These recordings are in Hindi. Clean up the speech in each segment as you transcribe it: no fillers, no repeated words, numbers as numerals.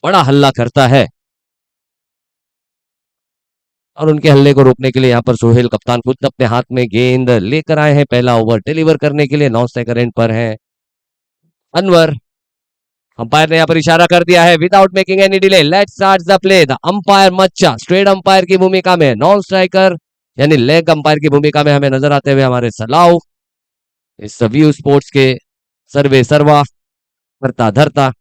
बड़ा हल्ला करता है और उनके हल्ले को रोकने के लिए यहाँ पर सोहेल कप्तान खुद अपने हाथ में गेंद लेकर आए हैं। पहला ओवर डिलीवर करने के लिए नॉन स्ट्राइकर एंड पर है अनवर। अंपायर ने यहाँ पर इशारा कर दिया है without making any delay let's start the play. The umpire मच्चा स्ट्रेट अंपायर की भूमिका में, नॉन स्ट्राइकर यानी लेग अंपायर की भूमिका में हमें नजर आते हुए हमारे सलाव इस व्यू स्पोर्ट्स के सर्वे सर्वा करता धरता।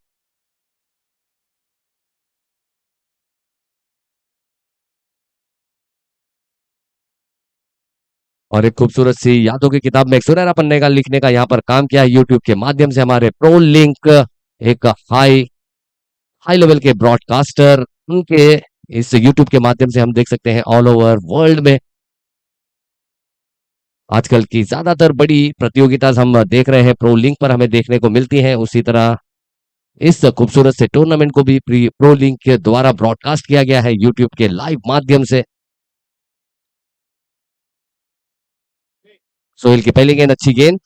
और एक खूबसूरत सी यादों की किताब में एक सुनहरा पन्ने का लिखने का यहाँ पर काम किया है यूट्यूब के माध्यम से हमारे प्रो लिंक, एक हाई हाई लेवल के ब्रॉडकास्टर। उनके इस यूट्यूब के माध्यम से हम देख सकते हैं ऑल ओवर वर्ल्ड में आजकल की ज्यादातर बड़ी प्रतियोगिता हम देख रहे हैं प्रो लिंक पर हमें देखने को मिलती हैं। उसी तरह इस खूबसूरत से टूर्नामेंट को भी प्रो लिंक के द्वारा ब्रॉडकास्ट किया गया है यूट्यूब के लाइव माध्यम से। सोहेल की पहली गेंद, अच्छी गेंद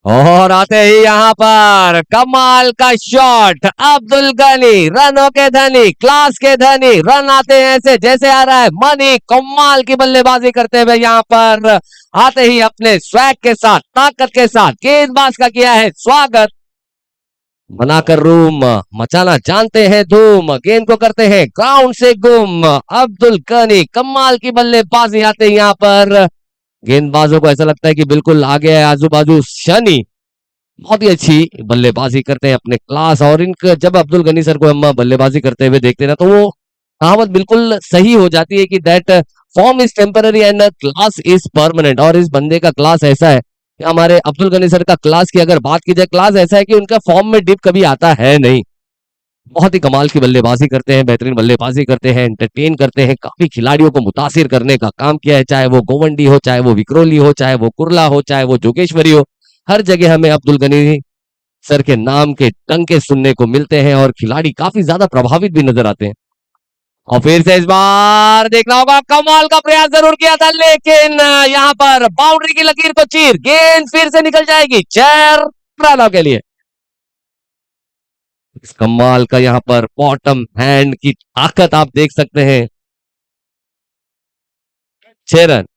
और आते ही यहाँ पर कमाल का शॉट। अब्दुल गनी रनों के धनी, क्लास के धनी, रन आते हैं ऐसे जैसे आ रहा है मनी। कमाल की बल्लेबाजी करते हुए यहाँ पर आते ही अपने स्वैग के साथ, ताकत के साथ गेंदबाज का किया है स्वागत। बनाकर रूम, मचाना जानते हैं धूम, गेंद को करते हैं ग्राउंड से गुम। अब्दुल गनी कमाल की बल्लेबाजी आते ही यहाँ पर गेंदबाजों को ऐसा लगता है कि बिल्कुल आगे है आजू बाजू शनि। बहुत ही अच्छी बल्लेबाजी करते हैं अपने क्लास। और इनका जब अब्दुल गनी सर को हम बल्लेबाजी करते हुए देखते हैं ना तो वो कहावत बिल्कुल सही हो जाती है कि that form is temporary and class is permanent. और इस बंदे का क्लास ऐसा है कि हमारे अब्दुल गनी सर का क्लास की अगर बात की जाए, क्लास ऐसा है कि उनका फॉर्म में डिप कभी आता है नहीं। बहुत ही कमाल की बल्लेबाजी करते हैं, बेहतरीन बल्लेबाजी करते हैं, एंटरटेन करते हैं, काफी खिलाड़ियों को मुतासिर करने का काम किया है। चाहे वो गोवंडी हो, चाहे वो विक्रोली हो, चाहे वो कुर्ला हो, चाहे वो जोगेश्वरी हो, हर जगह हमें अब्दुल गनी सर के नाम के टंके सुनने को मिलते हैं और खिलाड़ी काफी ज्यादा प्रभावित भी नजर आते हैं। और फिर से इस बार देखना होगा, कमाल का प्रयास जरूर किया था लेकिन यहाँ पर बाउंड्री की लकीर को चीर गेंद फिर से निकल जाएगी 4 रनों के लिए। इस कमाल का यहाँ पर बॉटम हैंड की ताकत आप देख सकते हैं। 6 रन।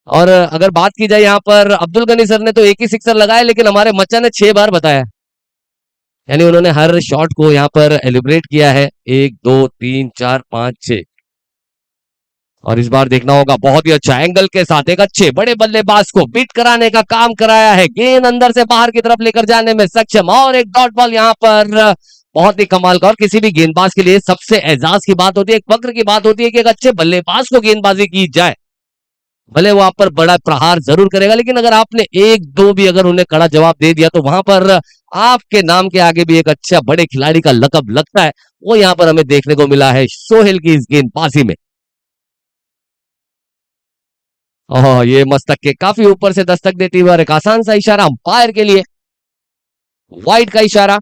और अगर बात की जाए यहाँ पर अब्दुल गनी सर ने तो एक ही सिक्सर लगाया लेकिन हमारे मच्चा ने 6 बार बताया, यानी उन्होंने हर शॉट को यहाँ पर एलिब्रेट किया है। 1 2 3 4 5 6। और इस बार देखना होगा, बहुत ही अच्छा एंगल के साथ एक अच्छे बड़े बल्लेबाज को बीट कराने का काम कराया है, गेंद अंदर से बाहर की तरफ लेकर जाने में सक्षम। और एक डॉट बॉल यहाँ पर बहुत ही कमाल का। और किसी भी गेंदबाज के लिए सबसे एजाज की बात होती है, एक फक्र की बात होती है कि एक अच्छे बल्लेबाज को गेंदबाजी की जाए। भले वो आप पर बड़ा प्रहार जरूर करेगा लेकिन अगर आपने एक दो भी अगर उन्हें कड़ा जवाब दे दिया तो वहां पर आपके नाम के आगे भी एक अच्छा बड़े खिलाड़ी का लकब लगता है। वो यहाँ पर हमें देखने को मिला है सोहेल की इस गेंदबाजी में। ओह, ये मस्तक के काफी ऊपर से दस्तक देती हुई और एक आसान सा इशारा अंपायर के लिए, वाइड का इशारा।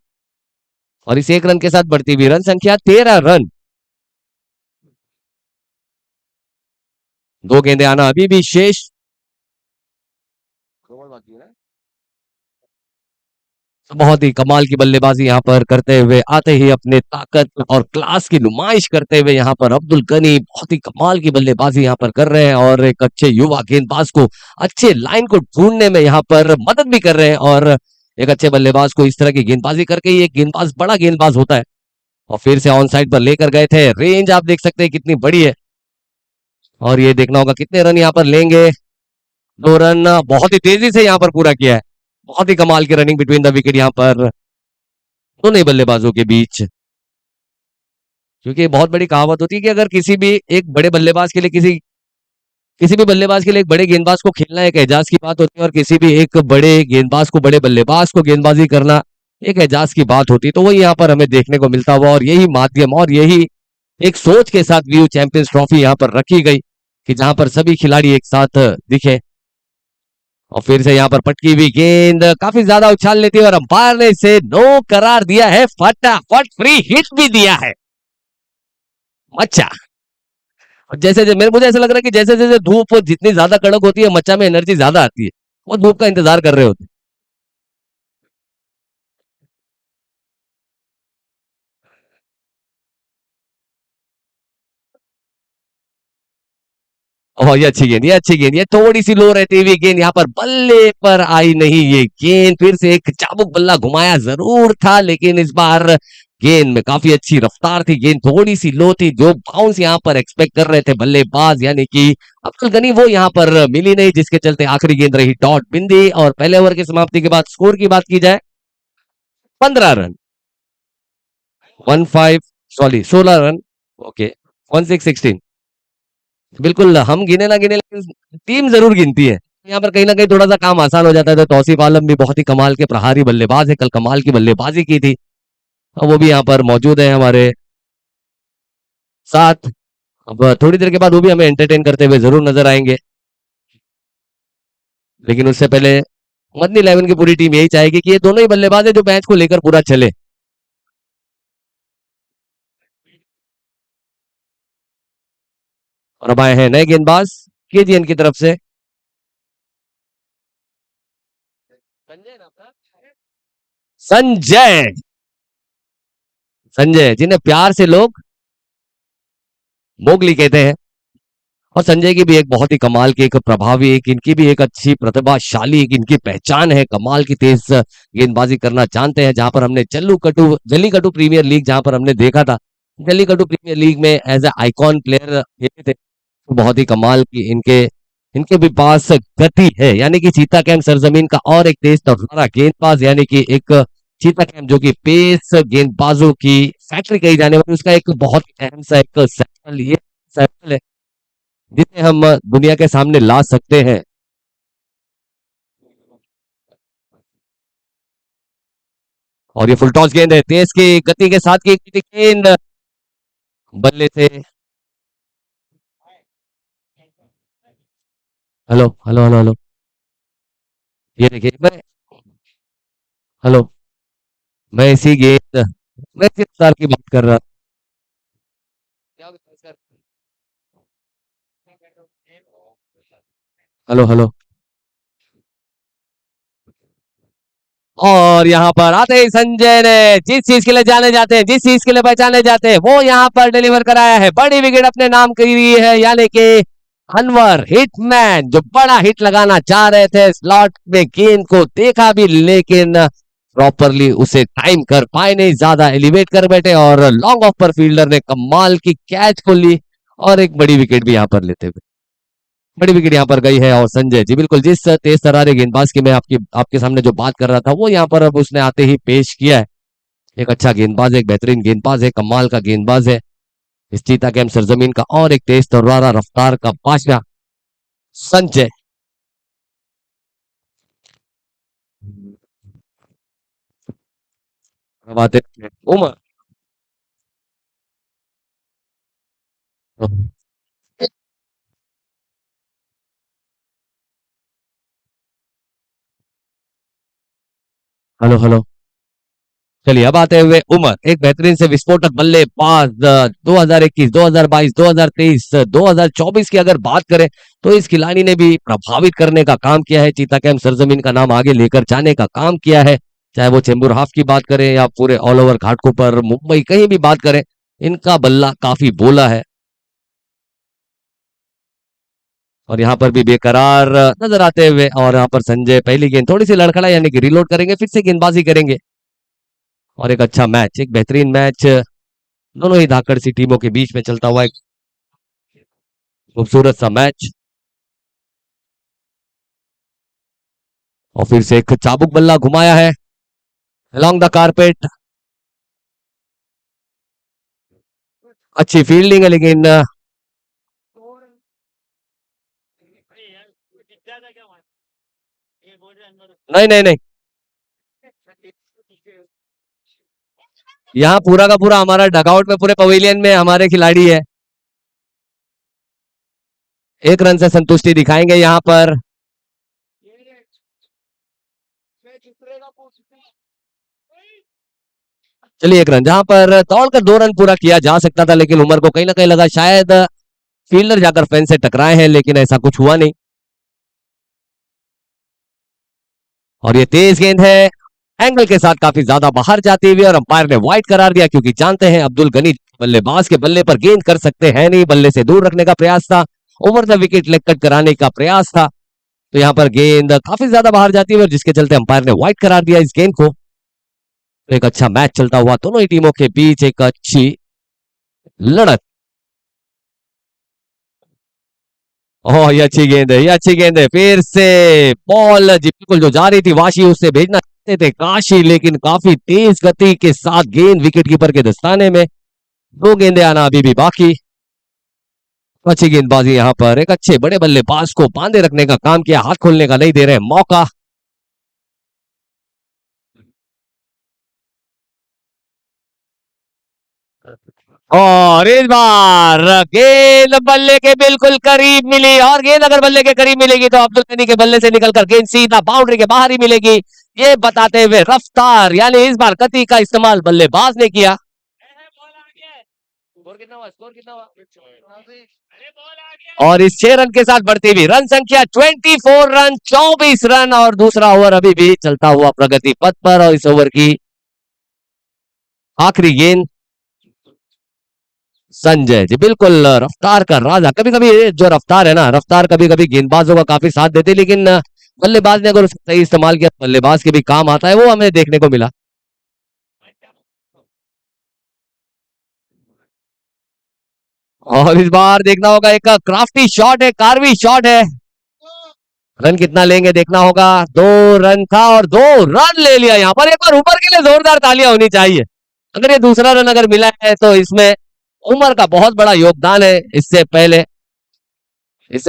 और इस 1 रन के साथ बढ़ती हुई रन संख्या 13 रन। 2 गेंदे आना अभी भी शेष। बहुत ही कमाल की बल्लेबाजी यहाँ पर करते हुए आते ही अपने ताकत और क्लास की नुमाइश करते हुए यहाँ पर अब्दुल गनी बहुत ही कमाल की बल्लेबाजी यहाँ पर कर रहे हैं और एक अच्छे युवा गेंदबाज को अच्छे लाइन को ढूंढने में यहाँ पर मदद भी कर रहे हैं। और एक अच्छे बल्लेबाज को इस तरह की गेंदबाजी करके ही एक गेंदबाज बड़ा गेंदबाज होता है। और फिर से ऑन साइड पर लेकर गए थे, रेंज आप देख सकते हैं कितनी बड़ी है। और ये देखना होगा कितने रन यहाँ पर लेंगे। 2 रन बहुत ही तेजी से यहाँ पर पूरा किया है। बहुत ही कमाल की रनिंग बिटवीन द विकेट यहाँ पर दोनों ही बल्लेबाजों के बीच। क्योंकि बहुत बड़ी कहावत होती है कि अगर किसी भी एक बड़े बल्लेबाज के लिए किसी भी बल्लेबाज के लिए एक बड़े गेंदबाज को खेलना एक एजाज की बात होती है और किसी भी एक बड़े गेंदबाज को, बड़े बल्लेबाज को गेंदबाजी करना एक एजाज की बात होती है। तो वो यहाँ पर हमें देखने को मिलता हुआ और यही माध्यम और यही एक सोच के साथ व्यू चैंपियंस ट्रॉफी यहाँ पर रखी गई कि जहां पर सभी खिलाड़ी एक साथ दिखे। और फिर से यहाँ पर पटकी हुई गेंद काफी ज्यादा उछाल लेती है और अंपायर ने इसे नो करार दिया है, फटाफट फ्री हिट भी दिया है। अच्छा, और जैसे जैसे मुझे ऐसा लग रहा है कि जैसे जैसे धूप जितनी ज्यादा कड़क होती है मच्चा में एनर्जी ज्यादा आती है, वो धूप का इंतजार कर रहे होते हैं। और ये अच्छी गेंद, ये अच्छी गेंद, ये थोड़ी सी लो रहती हुई गेंद यहाँ पर बल्ले पर आई नहीं ये गेंद। फिर से एक चाबुक बल्ला घुमाया जरूर था, लेकिन इस बार गेंद में काफी अच्छी रफ्तार थी, गेंद थोड़ी सी लो थी। जो बाउंस यहाँ पर एक्सपेक्ट कर रहे थे बल्लेबाज यानी कि अब्दुल गनी, वो यहाँ पर मिली नहीं, जिसके चलते आखिरी गेंद रही डॉट बिंदी। और पहले ओवर की समाप्ति के बाद स्कोर की बात की जाए, 15 रन, 15 सॉरी 16 रन, ओके 16-16। बिल्कुल हम गिने ना गिने, लेकिन टीम जरूर गिनती है। यहाँ पर कहीं ना कहीं थोड़ा सा काम आसान हो जाता है। तो तौसीफ आलम भी बहुत ही कमाल के प्रहारी बल्लेबाज है, कल कमाल की बल्लेबाजी की थी, और वो भी यहाँ पर मौजूद है हमारे साथ। अब थोड़ी देर के बाद वो भी हमें एंटरटेन करते हुए जरूर नजर आएंगे, लेकिन उससे पहले मदनी 11 की पूरी टीम यही चाहेगी कि ये दोनों ही बल्लेबाज है जो मैच को लेकर पूरा चले। और अब आए हैं नए गेंदबाज केजीएन की तरफ से, संजय। संजय जिन्हें प्यार से लोग मोगली कहते हैं, और संजय की भी एक बहुत ही कमाल की, एक प्रभावी, एक इनकी भी एक अच्छी प्रतिभाशाली, एक इनकी पहचान है, कमाल की तेज गेंदबाजी करना जानते हैं। जहां पर हमने जल्लीकट्टू प्रीमियर लीग जहां पर हमने देखा था, जल्लीकट्टू प्रीमियर लीग में एज ए आइकॉन प्लेयर खेले थे, तो बहुत ही कमाल की इनके इनके भी पास गति है, यानी कि चीता कैंप सरजमीन का और एक तेज तर्रारा गेंदबाज, यानी कि एक चीता कैंप जो कि पेस गेंदबाजों की फैक्ट्री कही जाने वाली, उसका एक बहुत अहम सा एक सैंपल, ये सैंपल है जिसे हम दुनिया के सामने ला सकते हैं। और ये फुल टॉस गेंद है, तेज की गति के साथ की गेंद बल्ले से। हेलो हेलो हेलो हेलो, ये देखिए हेलो, मैं इसी गेंद, मैं इसी रफ्तार की बात कर रहा। Hello hello. और यहाँ पर आते ही संजय ने जिस चीज के लिए जाने जाते हैं, जिस चीज के लिए पहचाने जाते हैं, वो यहाँ पर डिलीवर कराया है। बड़ी विकेट अपने नाम करी है, यानी कि अनवर हिटमैन, जो बड़ा हिट लगाना चाह रहे थे, स्लॉट में गेंद को देखा भी, लेकिन प्रॉपरली उसे टाइम कर पाए नहीं, ज्यादा एलिवेट कर बैठे, और लॉन्ग ऑफ पर फील्डर ने कमाल की कैच को ली, और एक बड़ी विकेट भी यहाँ पर लेते हुए, बड़ी विकेट यहाँ पर गई है। और संजय जी बिल्कुल जिस तेज तर्रारे गेंदबाज की मैं आपके सामने जो बात कर रहा था, वो यहाँ पर अब उसने आते ही पेश किया है। एक अच्छा गेंदबाज है, एक बेहतरीन गेंदबाज है, कमाल का गेंदबाज है, इस चीता कैंप सरजमीन का और एक तेज तर्रारा रफ्तार का बादशाह संजय। अब आते हैं उमर। Hello hello. चलिए अब आते हुए उमर, एक बेहतरीन से विस्फोटक बल्लेबाज। 2021, 2022, 2023, 2024 की अगर बात करें, तो इस खिलाड़ी ने भी प्रभावित करने का काम किया है, चीता कैंप सरजमीन का नाम आगे लेकर जाने का काम किया है। चाहे वो चेंबूर हाफ की बात करें या पूरे ऑल ओवर घाटकोपर मुंबई कहीं भी बात करें, इनका बल्ला काफी बोला है। और यहाँ पर भी बेकरार नजर आते हुए, और यहाँ पर संजय पहली गेंद थोड़ी सी लड़खड़ा, यानी कि रिलोड करेंगे, फिर से गेंदबाजी करेंगे। और एक अच्छा मैच, एक बेहतरीन मैच दोनों ही धाकड़ सी टीमों के बीच में चलता हुआ एक खूबसूरत सा मैच। और फिर से एक चाबुक बल्ला घुमाया है अलोंग द कारपेट, अच्छी फील्डिंग है, लेकिन नहीं नहीं नहीं, यहाँ पूरा का पूरा हमारा डगआउट में, पूरे पवेलियन में हमारे खिलाड़ी है। एक रन से संतुष्टि दिखाएंगे यहाँ पर। चलिए एक रन, जहां पर दौड़कर 2 रन पूरा किया जा सकता था, लेकिन उमर को कहीं ना कहीं लगा शायद फील्डर जाकर फेंस से टकराए हैं, लेकिन ऐसा कुछ हुआ नहीं। और ये तेज गेंद है, एंगल के साथ काफी ज्यादा बाहर जाती हुई, और अंपायर ने वाइड करार दिया, क्योंकि जानते हैं अब्दुल गनी बल्लेबाज के बल्ले पर गेंद कर सकते हैं नहीं, बल्ले से दूर रखने का प्रयास था। Over the wicket leg cut कराने का प्रयास था। तो यहाँ पर गेंद काफी ज्यादा बाहर जाती है, जिसके चलते अंपायर ने वाइड करार दिया इस गेंद को। एक अच्छा मैच चलता हुआ दोनों ही टीमों के बीच, एक अच्छी लड़त। ओह, ये अच्छी गेंद है, ये अच्छी गेंद है। फिर से बॉल जी बिल्कुल जो जा रही थी वाशी, उससे भेजना चाहते थे काशी, लेकिन काफी तेज गति के साथ गेंद विकेट कीपर के दस्ताने में। दो गेंदें आना अभी भी बाकी। अच्छी गेंदबाजी यहाँ पर, एक अच्छे बड़े बल्लेबाज को बांधे रखने का काम किया, हाथ खोलने का नहीं दे रहे मौका। और इस बार गेंद बल्ले के बिल्कुल करीब मिली, और गेंद अगर बल्ले के करीब मिलेगी तो अब्दुल गनी के बल्ले से निकलकर गेंद सीधा बाउंड्री के बाहर ही मिलेगी, ये बताते हुए रफ्तार, यानी इस बार गति का इस्तेमाल बल्लेबाज ने किया। और इस 6 रन के साथ बढ़ती हुई रन संख्या 24 रन, 24 रन, और दूसरा ओवर अभी भी चलता हुआ प्रगति पथ पर। और इस ओवर की आखिरी गेंद संजय जी बिल्कुल रफ्तार का राजा। कभी कभी जो रफ्तार है ना, रफ्तार कभी कभी गेंदबाजों का काफी साथ देती, लेकिन बल्लेबाज ने अगर उसका सही इस्तेमाल किया, बल्लेबाज के भी काम आता है, वो हमें देखने को मिला। और इस बार देखना होगा, एक क्राफ्टी शॉट है, कारवी शॉट है। रन कितना लेंगे देखना होगा। 2 रन था और 2 रन ले लिया। यहाँ पर एक बार ऊपर के लिए जोरदार तालियां होनी चाहिए। अगर ये दूसरा रन अगर मिला है तो इसमें उमर का बहुत बड़ा योगदान है। इससे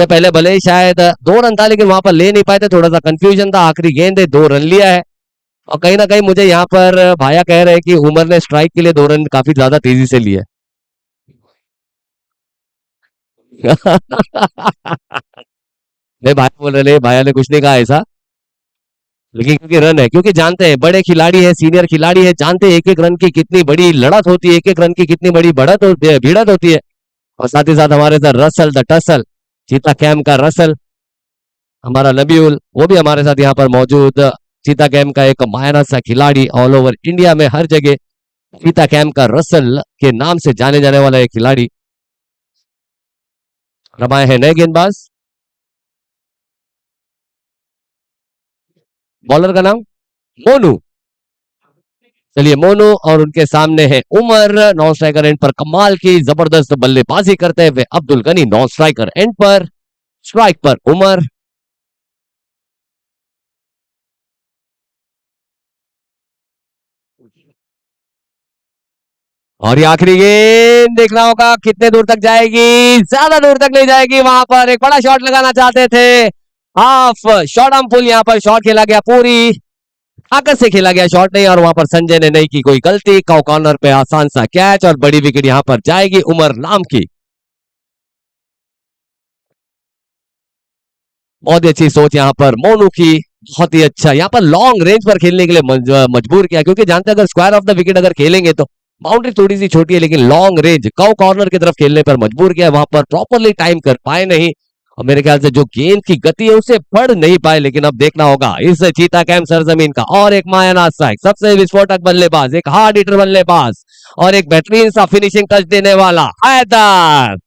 पहले भले ही शायद 2 रन था, लेकिन वहां पर ले नहीं पाए थे, थोड़ा सा कंफ्यूजन था। आखिरी गेंद है, 2 रन लिया है। और कहीं ना कहीं मुझे यहाँ पर भाया कह रहे हैं कि उमर ने स्ट्राइक के लिए 2 रन काफी ज्यादा तेजी से लिए। नहीं, भाई बोल रहे, नहीं भाया ने कुछ नहीं कहा ऐसा, लेकिन क्योंकि रन है, क्योंकि जानते हैं बड़े खिलाड़ी है, सीनियर खिलाड़ी है, जानते हैं एक एक रन की कितनी बड़ी लड़त होती है, एक एक रन की कितनी बड़ी बढ़त होती है, भिड़त होती है। और साथ ही साथ हमारे साथ रसल द टसल, चीता कैम्प का रसल, हमारा नबीउल, वो भी हमारे साथ यहाँ पर मौजूद। चीता कैम्प का एक मायना सा खिलाड़ी, ऑल ओवर इंडिया में हर जगह चीता कैम्प का रसल के नाम से जाने जाने वाला एक खिलाड़ी। रमाए हैं नए गेंदबाज, बॉलर का नाम मोनू। चलिए मोनू, और उनके सामने है उमर, नॉन स्ट्राइकर एंड पर कमाल की जबरदस्त बल्लेबाजी करते हुए Abdul Gani, non striker end पर, स्ट्राइक पर उमर। और ये आखिरी गेंद देखना होगा कितने दूर तक जाएगी, ज्यादा दूर तक नहीं जाएगी। वहां पर एक बड़ा शॉट लगाना चाहते थे, हाफ शॉट हम फुल, यहाँ पर शॉट खेला गया, पूरी ताकत से खेला गया शॉट नहीं, और वहां पर संजय ने नहीं की कोई गलती। कॉर्नर पे आसान सा कैच, और बड़ी विकेट यहां पर जाएगी उमर नाम की। बहुत ही अच्छी सोच यहाँ पर मोनू की, बहुत ही अच्छा यहाँ पर लॉन्ग रेंज पर खेलने के लिए मजबूर किया, क्योंकि जानते हैं अगर स्क्वायर ऑफ द विकेट अगर खेलेंगे तो बाउंड्री थोड़ी सी छोटी है, लेकिन लॉन्ग रेंज कॉर्नर की तरफ खेलने पर मजबूर किया। वहां पर प्रॉपरली टाइम कर पाए नहीं, और मेरे ख्याल से जो गेंद की गति है उसे पढ़ नहीं पाए। लेकिन अब देखना होगा इस चीता कैम्प सरजमीन का, और एक मायानाज स्ट्राइक, सबसे विस्फोटक बल्लेबाज, एक हार्ड हिटर बल्लेबाज, और एक बेहतरीन सा फिनिशिंग टच देने वाला हैदर।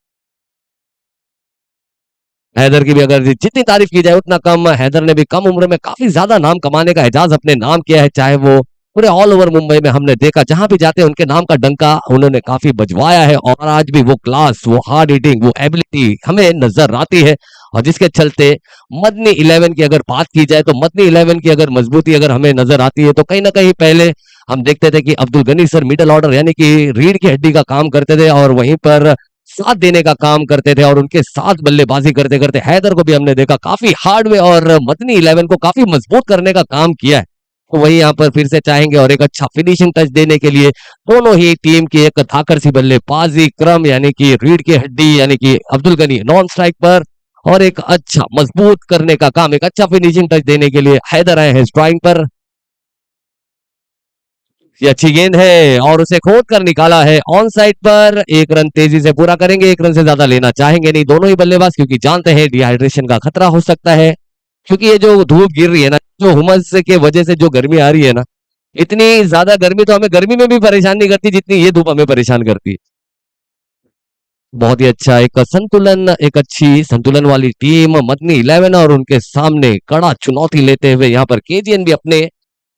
हैदर की भी अगर जितनी तारीफ की जाए उतना कम। हैदर ने भी कम उम्र में काफी ज्यादा नाम कमाने का एजाज अपने नाम किया है, चाहे वो पूरे ऑल ओवर मुंबई में हमने देखा, जहां भी जाते हैं उनके नाम का डंका उन्होंने काफी बजवाया है। और आज भी वो क्लास, वो हार्ड हिटिंग, वो एबिलिटी हमें नजर आती है, और जिसके चलते मदनी 11 की अगर बात की जाए तो मदनी 11 की अगर मजबूती अगर हमें नजर आती है, तो कहीं ना कहीं पहले हम देखते थे कि Abdul Gani sir middle order यानी कि रीढ़ की हड्डी का काम करते थे, और वहीं पर साथ देने का काम करते थे, और उनके साथ बल्लेबाजी करते करते हैदर को भी हमने देखा काफी हार्ड में, और मदनी 11 को काफी मजबूत करने का काम किया है। तो वही यहाँ पर फिर से चाहेंगे, और एक अच्छा फिनिशिंग टच देने के लिए दोनों ही टीम की एक धाकर सी बल्लेबाजी क्रम, यानी कि रीढ़ की हड्डी यानी कि अब्दुल गनी नॉन स्ट्राइक पर, और एक अच्छा मजबूत करने का काम, एक अच्छा फिनिशिंग टच देने के लिए हैदर आए हैं स्ट्राइक पर। ये अच्छी गेंद है, और उसे खोद कर निकाला है ऑन साइड पर। 1 रन तेजी से पूरा करेंगे, 1 रन से ज्यादा लेना चाहेंगे नहीं दोनों ही बल्लेबाज, क्योंकि जानते हैं डिहाइड्रेशन का खतरा हो सकता है। क्योंकि ये जो धूप गिर रही है ना, जो हुमस के वजह से जो गर्मी आ रही है ना, इतनी ज्यादा गर्मी तो हमें गर्मी में भी परेशान नहीं करती जितनी ये धूप हमें परेशान करती है। बहुत ही अच्छा एक संतुलन, एक अच्छी संतुलन वाली टीम मदनी 11 और उनके सामने कड़ा चुनौती लेते हुए यहाँ पर केजीएन भी अपने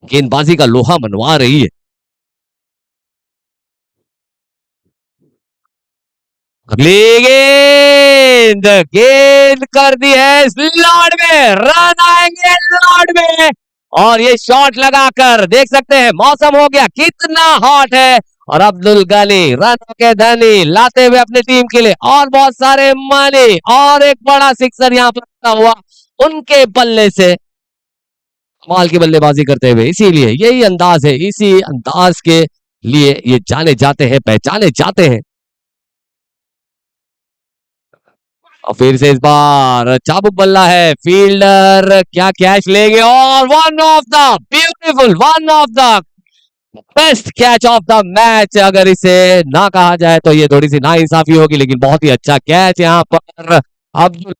गेंदबाजी का लोहा मनवा रही है। अगली गेंद गेंद कर दी है स्लॉट में, रन आएंगे स्लॉट में और ये शॉट लगाकर देख सकते हैं मौसम हो गया कितना हॉट है और अब्दुल गनी रनों के धनी लाते हुए अपनी टीम के लिए और बहुत सारे मनी और एक बड़ा सिक्सर यहाँ पर लगा हुआ उनके बल्ले से कमाल की बल्लेबाजी करते हुए। इसीलिए यही अंदाज है, इसी अंदाज के लिए ये जाने जाते हैं, पहचाने जाते हैं। और फिर से इस बार चाबुक बल्ला है, फील्डर क्या कैच लेंगे और one of the beautiful, one of the best catch of the match अगर इसे ना कहा जाए तो ये थोड़ी सी नाइंसाफी होगी, लेकिन बहुत ही अच्छा कैच यहाँ पर अब्दुल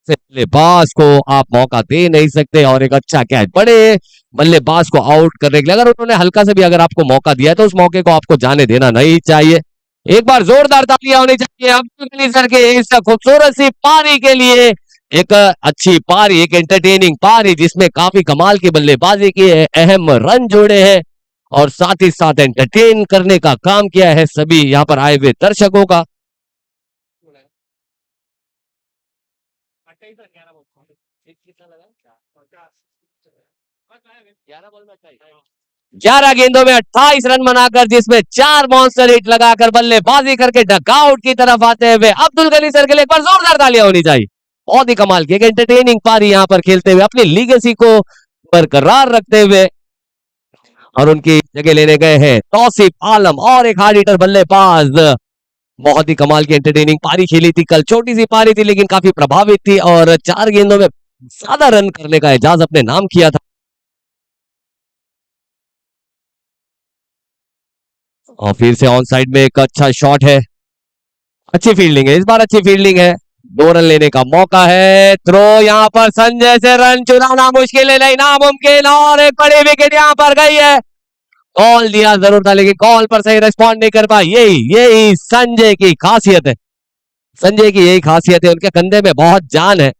बल्लेबाज को आप मौका दे नहीं सकते और एक अच्छा कैच बड़े बल्लेबाज को आउट करने के लिए अगर उन्होंने हल्का से भी अगर आपको मौका दिया है तो उस मौके को आपको जाने देना नहीं चाहिए। एक बार जोरदार तालियां होनी चाहिए अब्दुल गनी सर के इस खूबसूरत सी पारी के लिए। एक अच्छी पारी, एक एंटरटेनिंग पारी जिसमें काफी कमाल की बल्लेबाजी की है, अहम रन जोड़े हैं और साथ ही साथ एंटरटेन करने का काम किया है सभी यहाँ पर आए हुए दर्शकों का। 11 गेंदों में 28 रन बनाकर जिसमें 4 मॉन्स्टर हिट लगाकर बल्लेबाजी करके डगआउट की तरफ आते हुए अब्दुल गनी सर के लिए एक बार जोरदार तालियां होनी चाहिए। बहुत ही कमाल की एक एंटरटेनिंग पारी यहाँ पर खेलते हुए अपनी लीगेसी को बरकरार रखते हुए और उनकी जगह लेने गए हैं तौसीफ आलम और एक हार्ड हिटर बल्लेबाज। बहुत ही कमाल की एंटरटेनिंग पारी खेली थी कल, छोटी सी पारी थी लेकिन काफी प्रभावित थी और 4 गेंदों में ज्यादा रन करने का एजाज अपने नाम किया था। और फिर से ऑन साइड में एक अच्छा शॉट है, अच्छी फील्डिंग है, इस बार अच्छी फील्डिंग है, 2 रन लेने का मौका है, थ्रो यहाँ पर संजय से रन चुराना मुश्किल है नहीं नामुमकिन और एक बड़ी विकेट यहाँ पर गई है। कॉल दिया जरूर था लेकिन कॉल पर सही रिस्पॉन्ड नहीं कर पाए, यही यही संजय की खासियत है, संजय की यही खासियत है, उनके कंधे में बहुत जान है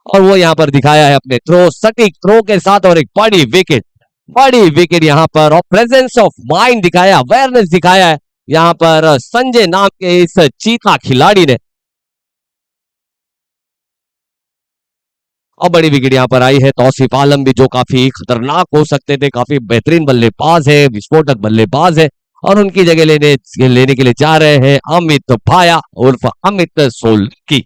और वो यहाँ पर दिखाया है अपने थ्रो, सटीक थ्रो के साथ और एक बड़ी विकेट, बड़ी विकेट यहाँ पर और प्रेजेंस ऑफ माइंड दिखाया, अवेयरनेस दिखाया है यहाँ पर संजय नाम के इस चीता खिलाड़ी ने। और बड़ी विकेट यहाँ पर आई है तौसीफ आलम भी जो काफी खतरनाक हो सकते थे, काफी बेहतरीन बल्लेबाज है, विस्फोटक बल्लेबाज है और उनकी जगह लेने के लिए जा रहे हैं अमित भाया उर्फ अमित सोलंकी,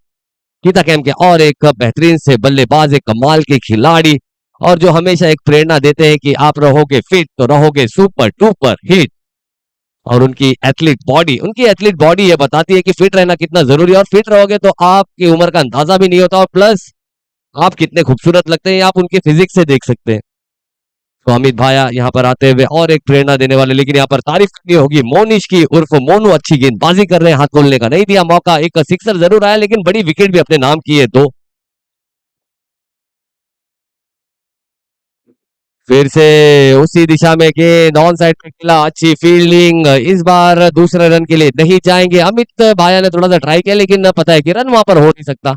गीता कैम के और एक बेहतरीन से बल्लेबाज, एक कमाल के खिलाड़ी और जो हमेशा एक प्रेरणा देते हैं कि आप रहोगे फिट तो रहोगे सुपर डुपर हिट। और उनकी एथलीट बॉडी ये बताती है कि फिट रहना कितना जरूरी है और फिट रहोगे तो आपकी उम्र का अंदाजा भी नहीं होता और प्लस आप कितने खूबसूरत लगते हैं आप उनके फिजिक्स से देख सकते हैं। तो अमित भाया यहाँ पर आते हुए और एक प्रेरणा देने वाले, लेकिन यहाँ पर तारीफ करनी होगी मोनिश की उर्फ मोनू, अच्छी गेंदबाजी कर रहे हैं, हाथ खोलने का नहीं दिया मौका, एक सिक्सर जरूर आया लेकिन बड़ी विकेट भी अपने नाम की है 2। फिर से उसी दिशा में गेंद ऑन साइड पे खेला, अच्छी फील्डिंग, इस बार दूसरे रन के लिए नहीं जाएंगे। अमित भाया ने थोड़ा सा ट्राई किया लेकिन पता है कि रन वहां पर हो नहीं सकता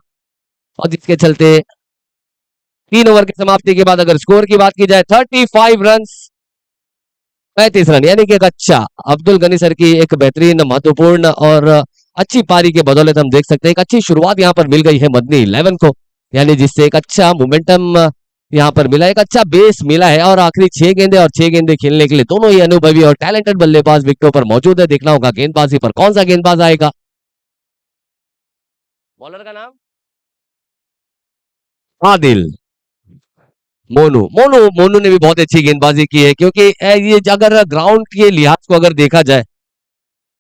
और जिसके चलते 3 ओवर की समाप्ति के बाद अगर स्कोर की बात की जाए 35 रन 35 रन, यानी कि एक अच्छा अब्दुल गनी सर की एक बेहतरीन महत्वपूर्ण और अच्छी पारी के बदौलत हम देख सकते हैं एक अच्छी शुरुआत यहाँ पर मिल गई है मदनी 11 को, यानी जिससे एक अच्छा मोमेंटम यहाँ पर मिला, एक अच्छा बेस मिला है और आखिरी 6 गेंदे और 6 गेंदे खेलने के लिए दोनों ही अनुभवी और टैलेंटेड बल्लेबाज विकेटों पर मौजूद है। देखना होगा गेंदबाजी पर कौन सा गेंदबाज आएगा। बॉलर का नाम आदिल मोनू, मोनू ने भी बहुत अच्छी गेंदबाजी की है क्योंकि ये अगर ग्राउंड के लिहाज को अगर देखा जाए,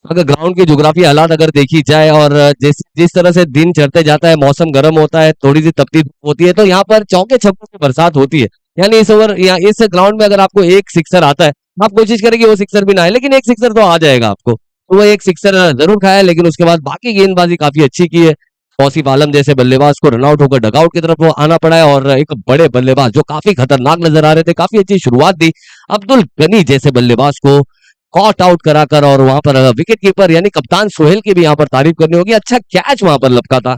अगर ग्राउंड की ज्योग्राफी हालात अगर देखी जाए और जिस तरह से दिन चढ़ते जाता है, मौसम गर्म होता है, थोड़ी सी तपती होती है तो यहाँ पर चौके छक्कों की बरसात होती है, यानी इस ओवर या इस ग्राउंड में अगर आपको एक सिक्सर आता है आप कोशिश करेंगे वो सिक्सर भी ना आए, लेकिन एक सिक्सर तो आ जाएगा आपको, तो वो एक सिक्सर जरूर खाया लेकिन उसके बाद बाकी गेंदबाजी काफी अच्छी की है। तौसीफ आलम जैसे बल्लेबाज को रनआउट होकर डगआउट की तरफ वो आना पड़ा है और एक बड़े बल्लेबाज जो काफी खतरनाक नजर आ रहे थे, काफी अच्छी शुरुआत दी, अब्दुल गनी जैसे बल्लेबाज को कॉट आउट कराकर, और वहां पर विकेट कीपर यानी कप्तान सोहेल की भी यहां पर तारीफ करनी होगी, अच्छा कैच वहां पर लपका था।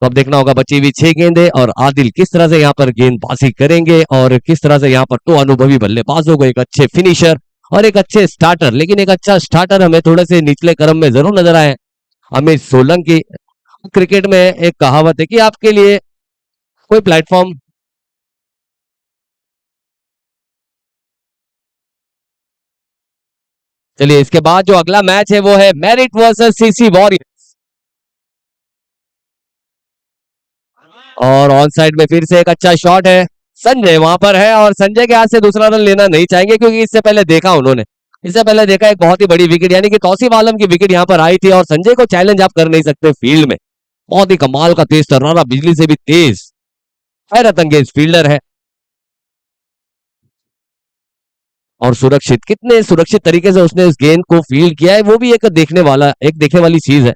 तो अब देखना होगा बची हुई 6 गेंदें और आदिल किस तरह से यहाँ पर गेंदबाजी करेंगे और किस तरह से यहाँ पर तो अनुभवी बल्लेबाजों को, एक अच्छे फिनिशर और एक अच्छे स्टार्टर, लेकिन एक अच्छा स्टार्टर हमें थोड़े से निचले क्रम में जरूर नजर आए, अमित सोलंकी। क्रिकेट में एक कहावत है कि आपके लिए कोई प्लेटफॉर्म। चलिए इसके बाद जो अगला मैच है वो है मेरिट वर्सेस सीसी वॉरियर, और ऑन साइड में फिर से एक अच्छा शॉट है, संजय वहां पर है और संजय के हाथ से दूसरा रन लेना नहीं चाहेंगे क्योंकि इससे पहले देखा उन्होंने, इससे पहले देखा एक बहुत ही बड़ी विकेट यानी कि तौसीफ आलम की विकेट यहां पर आई थी, और संजय को चैलेंज आप कर नहीं सकते फील्ड में। बहुत ही कमाल का तेज तर्रारा, बिजली से भी तेज, हैरत अंगेज फील्डर है, और सुरक्षित, कितने सुरक्षित तरीके से उसने इस गेंद को फील्ड किया है, वो भी एक देखने वाली चीज है।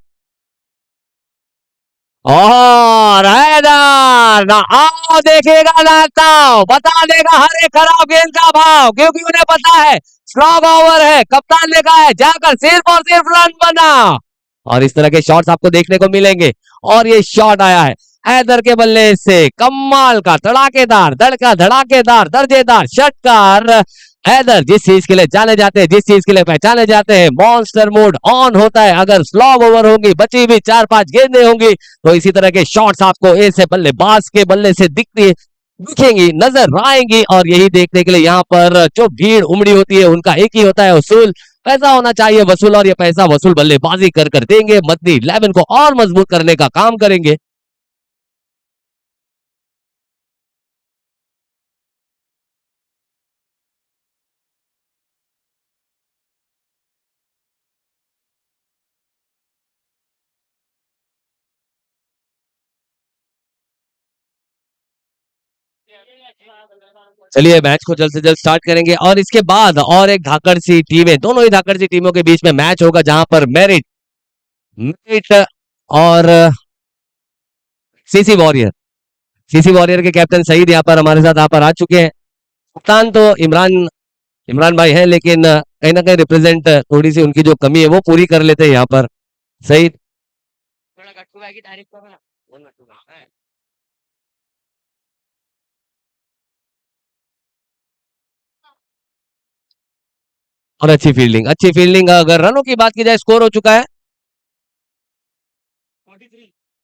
और हैदर ना आओ देखेगा ना ताओ, बता देगा हर एक खराब गेंद का भाव, क्योंकि उन्हें पता है स्ट्रॉन्ग ओवर है, कप्तान ने कहा है जाकर सिर्फ और सिर्फ रन बना, और इस तरह के शॉट्स आपको देखने को मिलेंगे। और ये शॉट आया है हैदर के बल्ले से, कमाल का तड़ाकेदार, धड़ाकेदार दर्जेदार षटकार। हैदर जिस चीज के लिए जाने जाते हैं, जिस चीज के लिए पहचाने जाते हैं, मॉन्स्टर मोड ऑन होता है अगर स्लो ओवर होंगी, बची भी 4-5 गेंदें होंगी, तो इसी तरह के शॉट्स आपको ऐसे बल्लेबाज के बल्ले से दिखेंगी, नजर आएंगी, और यही देखने के लिए यहाँ पर जो भीड़ उमड़ी होती है उनका एक ही होता है उसूल, पैसा होना चाहिए वसूल, और ये पैसा वसूल बल्लेबाजी कर कर देंगे, मदनी 11 को और मजबूत करने का काम करेंगे। चलिए मैच को जल्द से जल्द स्टार्ट करेंगे, और इसके बाद और एक धाकड़ सी टीमें, दोनों ही धाकड़ सी टीमों के बीच में मैच होगा जहां पर मेरिट मेरिट और सीसी वॉरियर, सीसी वॉरियर के कैप्टन सईद यहाँ पर हमारे साथ यहाँ पर आ चुके हैं। कप्तान तो इमरान इमरान भाई है, लेकिन कहीं ना कहीं रिप्रेजेंट थोड़ी सी उनकी जो कमी है वो पूरी कर लेते हैं यहाँ पर सईद। और अच्छी फील्डिंग, अगर रनों की बात की जाए स्कोर हो चुका है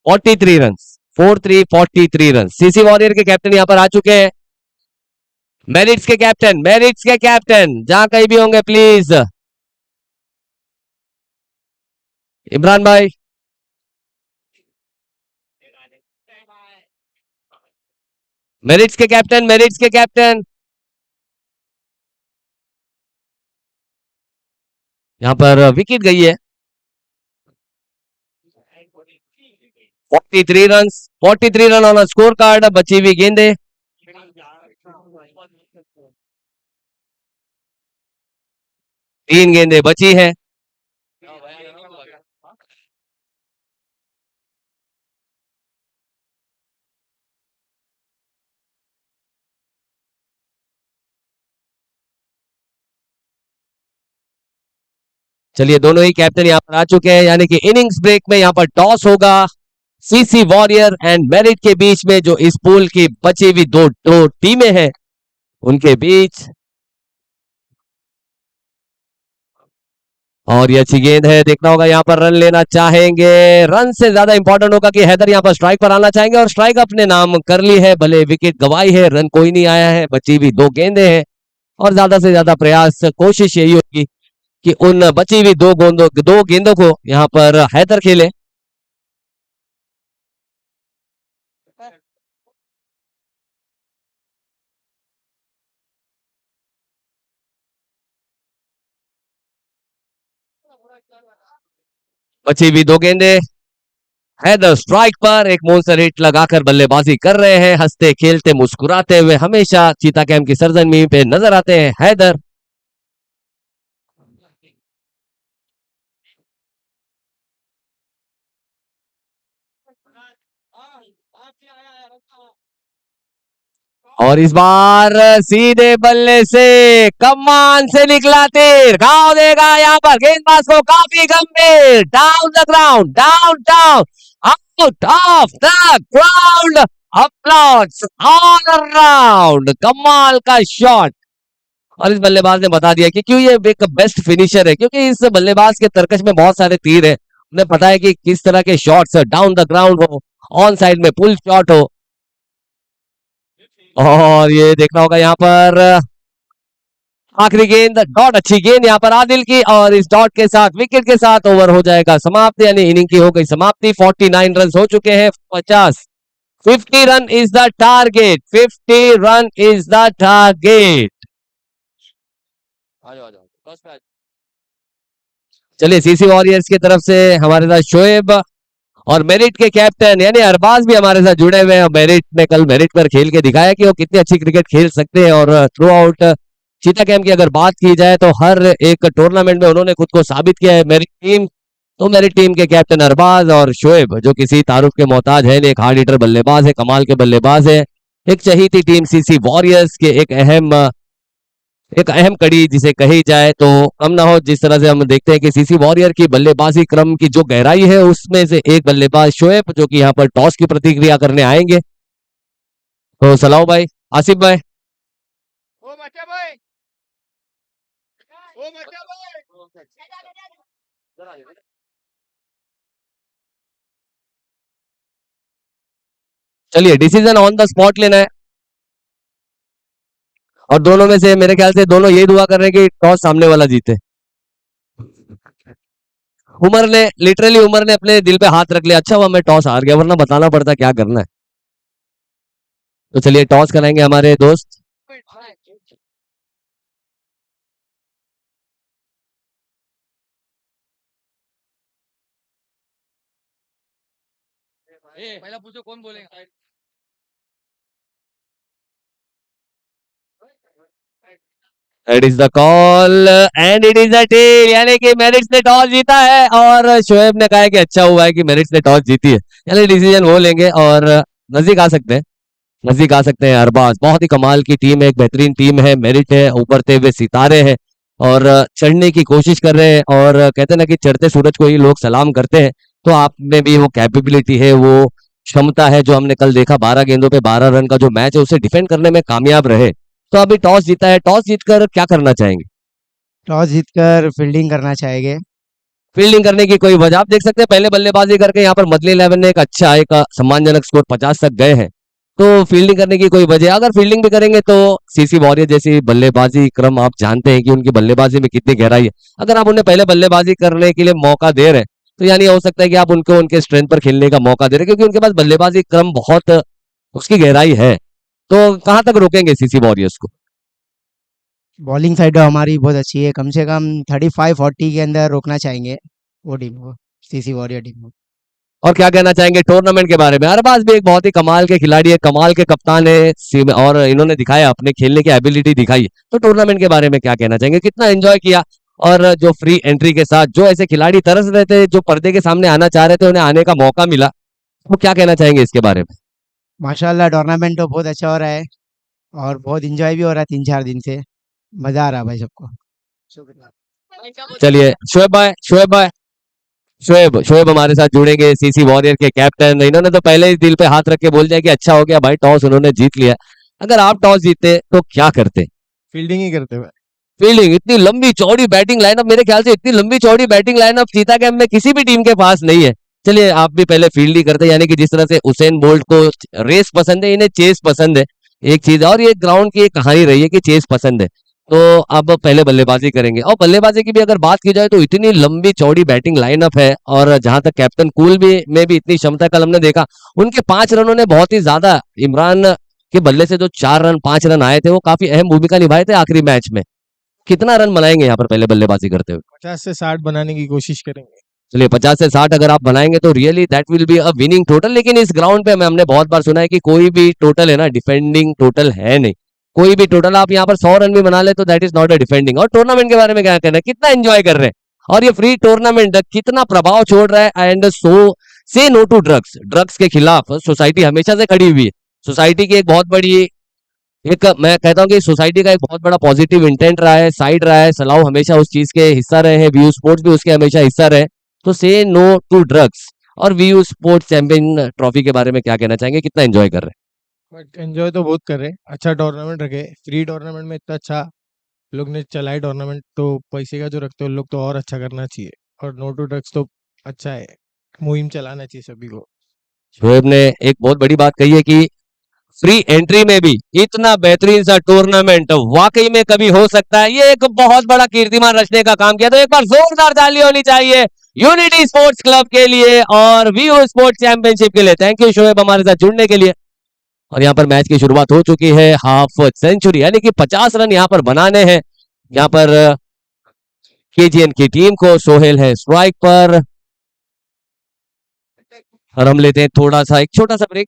43 रन, 43 सीसी वॉरियर के कैप्टन यहाँ पर आ चुके हैं, मेरिट्स के कैप्टन जहां कहीं भी होंगे प्लीज, इमरान भाई। मेरिट्स के कैप्टन यहाँ पर विकेट गई है, 43 run, 43 run on score card, बची हुई गेंदे 3 गेंदें बची हैं। चलिए दोनों ही कैप्टन यहाँ पर आ चुके हैं, यानी कि इनिंग्स ब्रेक में यहाँ पर टॉस होगा सीसी वॉरियर एंड मेरिट के बीच में, जो इस पूल की बची हुई दो दो टीमें हैं उनके बीच। और ये अच्छी गेंद है, देखना होगा यहाँ पर रन लेना चाहेंगे, रन से ज्यादा इंपॉर्टेंट होगा कि हैदर यहाँ पर स्ट्राइक पर आना चाहेंगे, और स्ट्राइक अपने नाम कर ली है, भले विकेट गवाई है, रन कोई नहीं आया है, बची हुई 2 गेंदें हैं, और ज्यादा से ज्यादा प्रयास कोशिश यही होगी कि उन बची हुई 2 गेंदों को यहाँ पर हैदर खेले। बची हुई 2 गेंदें, हैदर स्ट्राइक पर एक मूसर हिट लगाकर बल्लेबाजी कर रहे हैं, हंसते खेलते मुस्कुराते हुए हमेशा चीता कैंप की सरजमी पे नजर आते हैं हैदर। और इस बार सीधे बल्ले से कमान से निकला तीर घाव देगा यहाँ पर गेंदबाज को काफी गंभीर down the ground down down out of the ground applause all around कमाल का शॉट। और इस बल्लेबाज ने बता दिया कि क्यों ये एक बेस्ट फिनिशर है, क्योंकि इस बल्लेबाज के तरकश में बहुत सारे तीर है। उन्हें पता है कि किस तरह के शॉट्स डाउन द ग्राउंड हो, ऑन साइड में पुल शॉट हो। और ये देखना होगा यहाँ पर आखिरी गेंद डॉट, अच्छी गेंद यहाँ पर आदिल की और इस डॉट के साथ विकेट के साथ ओवर हो जाएगा समाप्त, यानी इनिंग की हो गई समाप्ति। 49 रन हो चुके हैं 50। 50 run is the target, 50 run is the target. चलिए सीसी वॉरियर्स की तरफ से हमारे साथ शोएब और मेरिट के कैप्टन यानी अरबाज भी हमारे साथ जुड़े हुए हैं। मेरिट ने कल मेरिट पर खेल के दिखाया कि वो कितनी अच्छी क्रिकेट खेल सकते हैं और थ्रू आउट चीता कैंप की अगर बात की जाए तो हर एक टूर्नामेंट में उन्होंने खुद को साबित किया है। मेरी टीम तो मेरी टीम के कैप्टन अरबाज और शोएब जो किसी तारुफ के मोहताज है, एक हार्ड हिटर बल्लेबाज है, कमाल के बल्लेबाज है, एक चहीती टीम सीसी वॉरियर्स के एक अहम कड़ी जिसे कही जाए तो कम ना हो। जिस तरह से हम देखते हैं कि सीसी वॉरियर की बल्लेबाजी क्रम की जो गहराई है उसमें से एक बल्लेबाज शोएब जो कि यहाँ पर टॉस की प्रतिक्रिया करने आएंगे। तो सलाम भाई, आसिफ भाई। चलिए डिसीजन ऑन द स्पॉट लेना है और दोनों में से मेरे ख्याल से दोनों यही दुआ कर रहे हैं कि टॉस सामने वाला जीते। उमर ने अपने दिल पे हाथ रख लिया, अच्छा हुआ मैं टॉस हार गया वरना बताना पड़ता क्या करना है। तो चलिए टॉस कराएंगे हमारे दोस्त। पहला पूछो कौन बोलेगा। It is the call and it is the tail, यानी कि मेरिट्स ने टॉस जीता है और शोएब ने कहा है कि अच्छा हुआ है कि मेरिट्स ने टॉस जीती है, यानी डिसीजन वो लेंगे और नजदीक आ सकते हैं, नजदीक आ सकते हैं। अरबाज बहुत ही कमाल की टीम है, एक बेहतरीन टीम है, मेरिट है, उभरते हुए सितारे हैं और चढ़ने की कोशिश कर रहे हैं और कहते हैं ना कि चढ़ते सूरज को ही लोग सलाम करते हैं। तो आप में भी वो कैपेबिलिटी है, वो क्षमता है जो हमने कल देखा 12 गेंदों पे 12 रन का जो मैच है उसे डिफेंड करने में कामयाब रहे। तो अभी टॉस जीता है, टॉस जीतकर क्या करना चाहेंगे? टॉस जीतकर फील्डिंग करना चाहेंगे। फील्डिंग करने की कोई वजह आप देख सकते हैं, पहले बल्लेबाजी करके यहाँ पर मदली 11 ने एक अच्छा एक सम्मानजनक स्कोर 50 तक गए हैं। तो फील्डिंग करने की कोई वजह, अगर फील्डिंग भी करेंगे तो सीसी वॉरियर जैसी बल्लेबाजी क्रम आप जानते हैं कि उनकी बल्लेबाजी में कितनी गहराई है। अगर आप उन्हें पहले बल्लेबाजी करने के लिए मौका दे रहे हैं तो यानी हो सकता है कि आप उनको उनके स्ट्रेंथ पर खेलने का मौका दे रहे हैं, क्योंकि उनके पास बल्लेबाजी क्रम बहुत उसकी गहराई है। तो कहां तक रोकेंगे सीसी वॉरियर्स को? बॉलिंग साइड हमारी बहुत अच्छी है, कम से कम 35-40 के अंदर रोकना चाहेंगे वो टीम को, सीसी वॉरियर टीम को। और क्या कहना चाहेंगे टूर्नामेंट के बारे में? अरबाज भी एक बहुत ही कमाल के खिलाड़ी है, कमाल के कप्तान है और इन्होंने दिखाया अपने खेलने की एबिलिटी दिखाई है। तो टूर्नामेंट के बारे में क्या कहना चाहेंगे, कितना एंजॉय किया और जो फ्री एंट्री के साथ जो ऐसे खिलाड़ी तरस रहे थे, जो पर्दे के सामने आना चाह रहे थे, उन्हें आने का मौका मिला, तो क्या कहना चाहेंगे इसके बारे में? माशाल्लाह टूर्नामेंट तो बहुत अच्छा हो रहा है और बहुत इंजॉय भी हो रहा है, 3-4 दिन से मजा आ रहा है भाई सबको। चलिए शोएब हमारे साथ जुड़ेंगे, सीसी वॉरियर के कैप्टन। इन्होंने तो पहले ही दिल पे हाथ रख के बोल दिया कि अच्छा हो गया भाई टॉस उन्होंने जीत लिया। अगर आप टॉस जीते तो क्या करते? फील्डिंग ही करते हुए। फील्डिंग, इतनी लंबी चौड़ी बैटिंग लाइनअप, मेरे ख्याल से इतनी लंबी चौड़ी बैटिंग लाइनअप चीता कैंप में किसी भी टीम के पास नहीं है। चलिए आप भी पहले फील्ड ही करते, यानी कि जिस तरह से उसेन बोल्ट को रेस पसंद है, इन्हें चेस पसंद है, एक चीज है। और ये ग्राउंड की एक कहानी रही है कि चेस पसंद है। तो अब पहले बल्लेबाजी करेंगे और बल्लेबाजी की भी अगर बात की जाए तो इतनी लंबी चौड़ी बैटिंग लाइनअप है और जहां तक कैप्टन कूल भी में भी इतनी क्षमता, कल हमने देखा उनके 5 रनों ने बहुत ही ज्यादा इमरान के बल्ले से जो 4 रन 5 रन आए थे वो काफी अहम भूमिका निभाए थे आखिरी मैच में। कितना रन बनाएंगे यहाँ पर पहले बल्लेबाजी करते हुए? 50 से 60 बनाने की कोशिश करेंगे। चलिए 50 से 60 अगर आप बनाएंगे तो really that will be a winning total. लेकिन इस ग्राउंड पे हमने बहुत बार सुना है कि कोई भी टोटल है ना डिफेंडिंग टोटल है नहीं। कोई भी टोटल आप यहाँ पर 100 रन भी बना ले तो that is not a defending. और टूर्नामेंट के बारे में क्या कहना है, कितना एंजॉय कर रहे हैं और ये फ्री टूर्नामेंट कितना प्रभाव छोड़ रहा है। एंड सो से नो टू ड्रग्स, ड्रग्स के खिलाफ सोसाइटी हमेशा से खड़ी हुई है। सोसाइटी की एक बहुत बड़ी एक मैं कहता हूँ कि सोसाइटी का एक बहुत बड़ा पॉजिटिव इंटेंट रहा है, साइड रहा है, सलाऊ हमेशा उस चीज के हिस्सा रहे हैं, व्यू स्पोर्ट्स भी उसके हमेशा हिस्सा रहे। तो से नो टू ड्रग्स। और व्यू स्पोर्ट्स चैंपियन ट्रॉफी के बारे में क्या कहना चाहेंगे, कितना एंजॉय कर रहे बट एंजॉय तो बहुत कर रहे हैं, अच्छा टूर्नामेंट रखे, फ्री टूर्नामेंट में इतना अच्छा लोग ने चलाए टूर्नामेंट, तो पैसे का जो रखते हो लोग तो और अच्छा करना चाहिए। और नो टू ड्रग्स तो अच्छा है, मुहिम चलाना चाहिए सभी को। हैं? शोएब ने एक बहुत बड़ी बात कही है कि फ्री एंट्री में भी इतना बेहतरीन सा टूर्नामेंट वाकई में कभी हो सकता है, ये एक बहुत बड़ा कीर्तिमान रचने का काम किया। तो एक बार जोरदार ताली होनी चाहिए यूनिटी स्पोर्ट्स क्लब के लिए और व्यू स्पोर्ट्स चैंपियनशिप के लिए। थैंक यू शोएब हमारे साथ जुड़ने के लिए। और यहाँ पर मैच की शुरुआत हो चुकी है, हाफ सेंचुरी यानी कि 50 रन यहाँ पर बनाने हैं। यहाँ पर केजीएन की टीम को, सोहेल है स्ट्राइक पर। और हम लेते हैं थोड़ा सा एक छोटा सा break.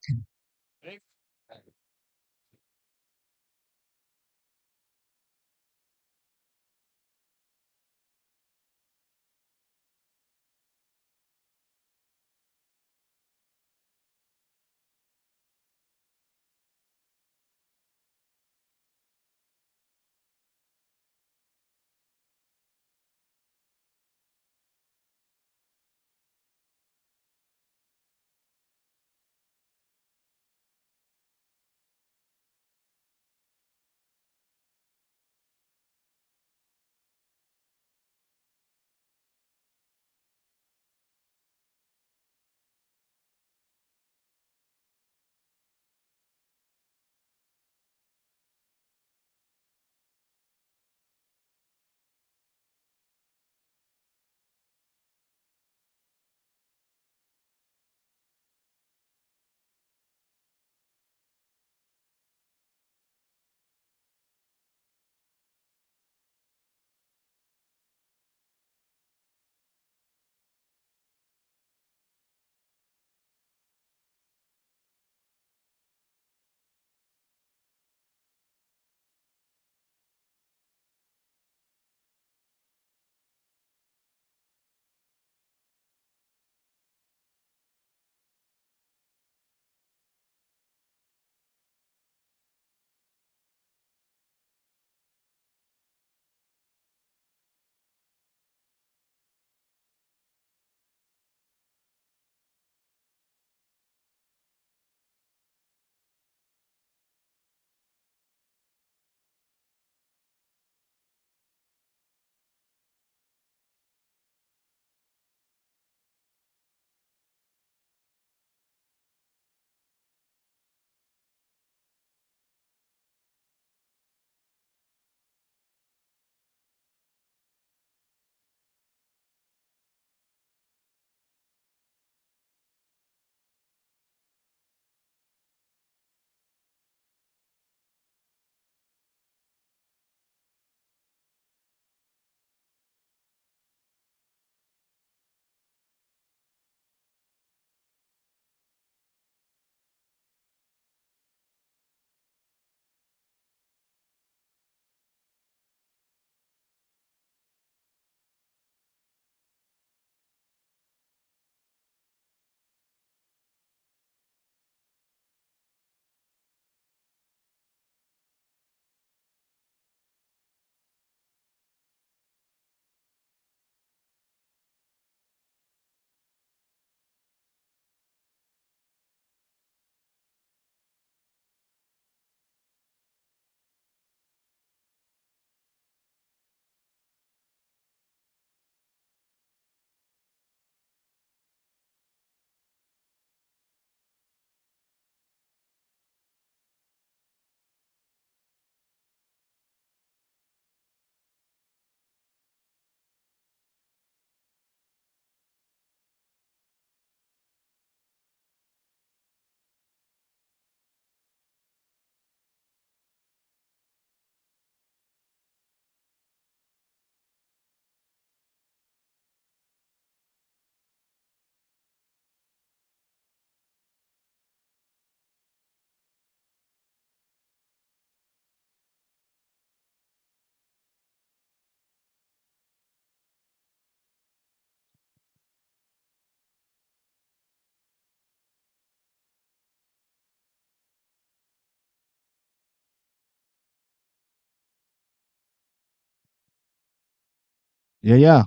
Yeah.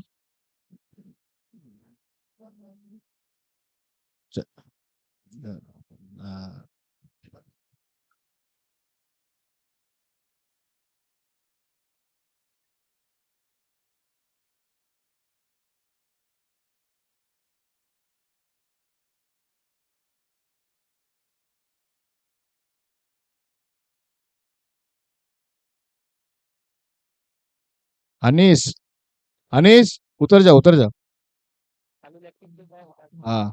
Ch- uh, Anees, Anees, उतर जा, उतर जा। हाँ।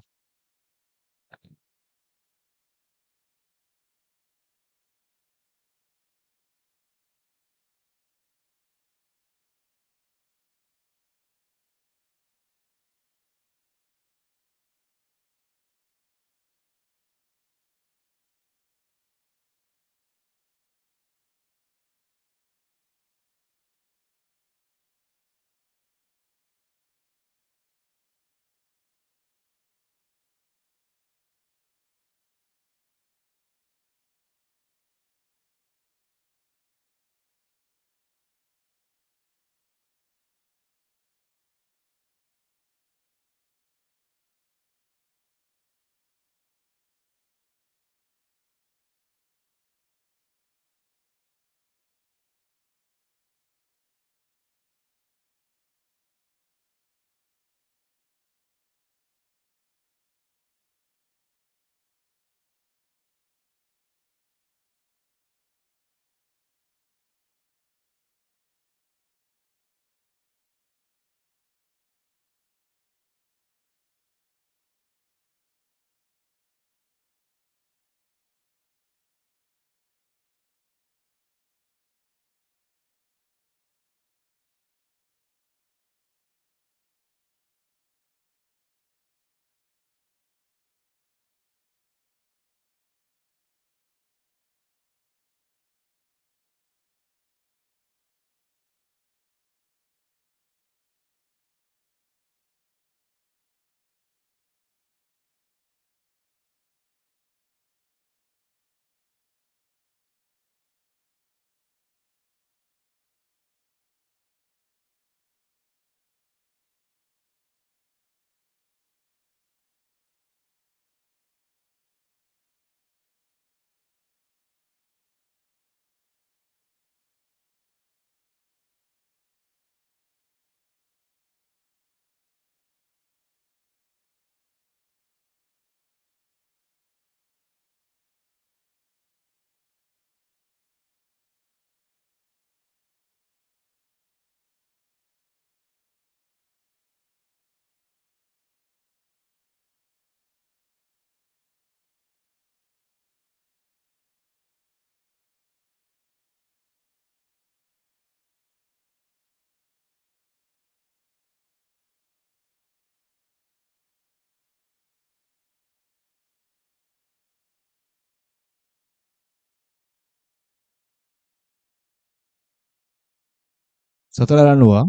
सत्रह रन हुआ।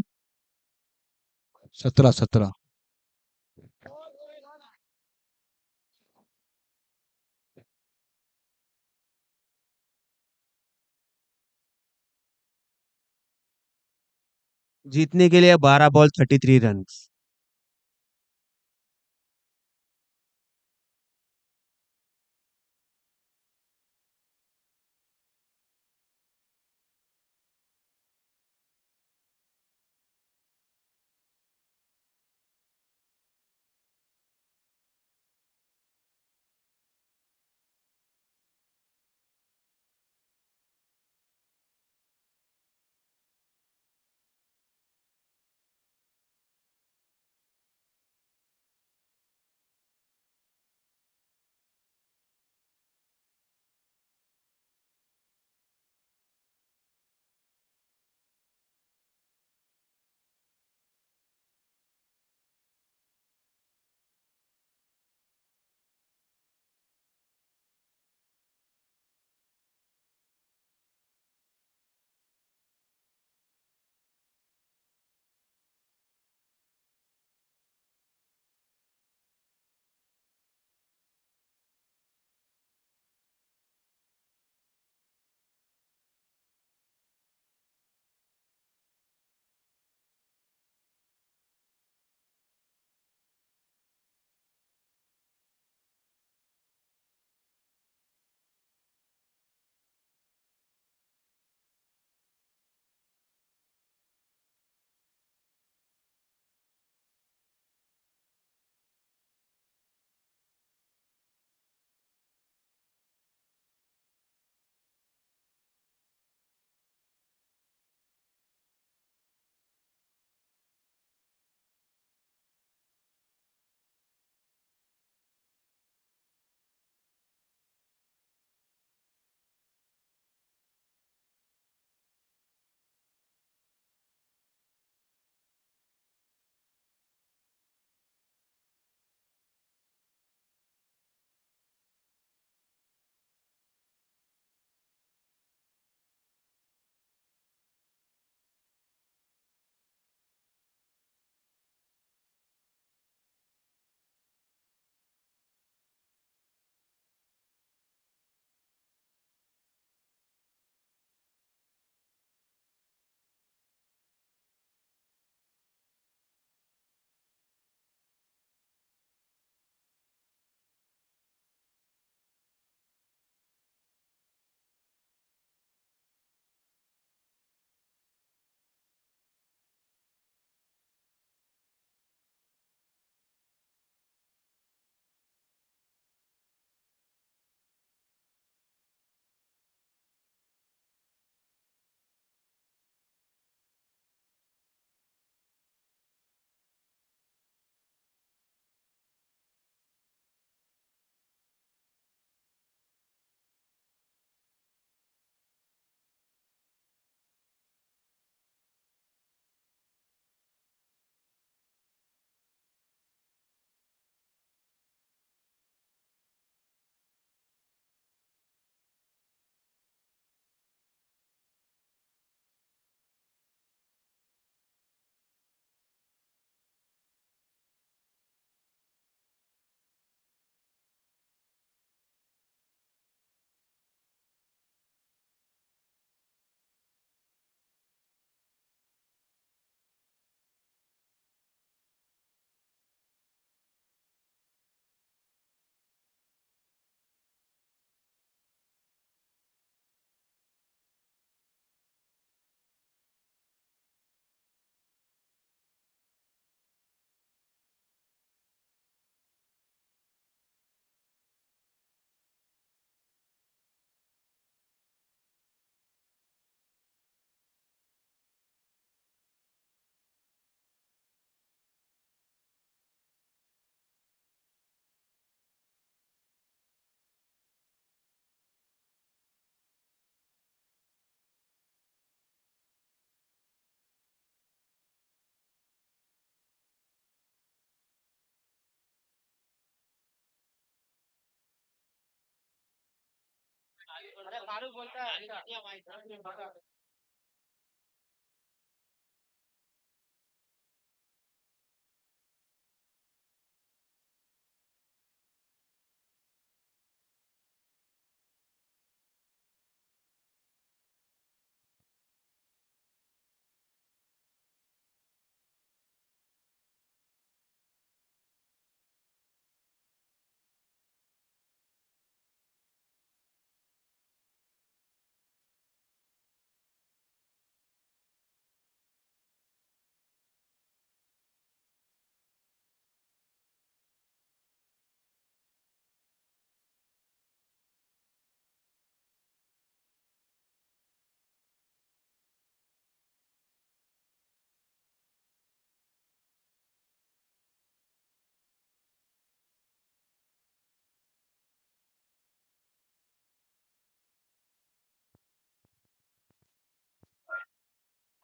17, 17। जीतने के लिए 12 ball 33 run.